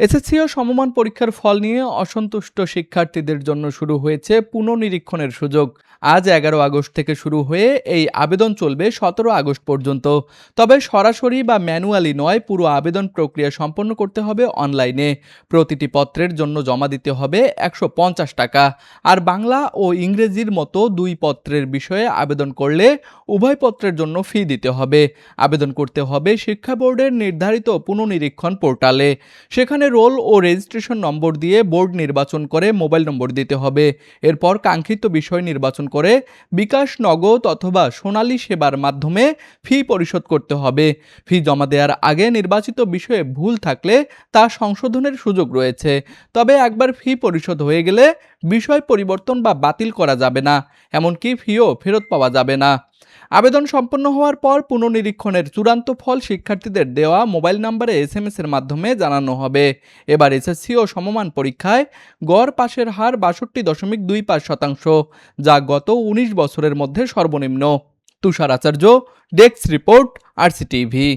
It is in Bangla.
এসএসসি ও সমমান পরীক্ষার ফল নিয়ে অসন্তুষ্ট শিক্ষার্থীদের জন্য শুরু হয়েছে পুনর্নিরীক্ষণের সুযোগ। আজ 11 আগস্ট থেকে শুরু হয়ে এই আবেদন চলবে 17 আগস্ট পর্যন্ত। তবে সরাসরি বা ম্যানুয়ালি নয়, পুরো আবেদন প্রক্রিয়া সম্পন্ন করতে হবে অনলাইনে। প্রতিটি পত্রের জন্য জমা দিতে হবে 150 টাকা। আর বাংলা ও ইংরেজির মতো দুই পত্রের বিষয়ে আবেদন করলে উভয় পত্রের জন্য ফি দিতে হবে। আবেদন করতে হবে শিক্ষা বোর্ডের নির্ধারিত পুনর্নিরীক্ষণ পোর্টালে। সেখানে রোল ও রেজিস্ট্রেশন নম্বর দিয়ে বোর্ড নির্বাচন করে মোবাইল নম্বর দিতে হবে। এরপর কাঙ্ক্ষিত বিষয় নির্বাচন করে বিকাশ, নগদ অথবা সোনালী সেবার মাধ্যমে ফি পরিশোধ করতে হবে। ফি জমা দেওয়ার আগে নির্বাচিত বিষয়ে ভুল থাকলে তা সংশোধনের সুযোগ রয়েছে। তবে একবার ফি পরিশোধ হয়ে গেলে বিষয় পরিবর্তন বা বাতিল করা যাবে না, এমনকি ফিও ফেরত পাওয়া যাবে না। আবেদন সম্পন্ন হওয়ার পর পুনর্নিরীক্ষণের চূড়ান্ত ফল শিক্ষার্থীদের দেওয়া মোবাইল নম্বরে এসএমএস এর মাধ্যমে জানানো হবে। এবার এসএসসি ও সমমান পরীক্ষায় গড় পাশের হার ৬২.25%, যা গত ১৯ বছরের মধ্যে সর্বনিম্ন। তুষার আচার্য, ডেস্ক রিপোর্ট, আরসিটিভি।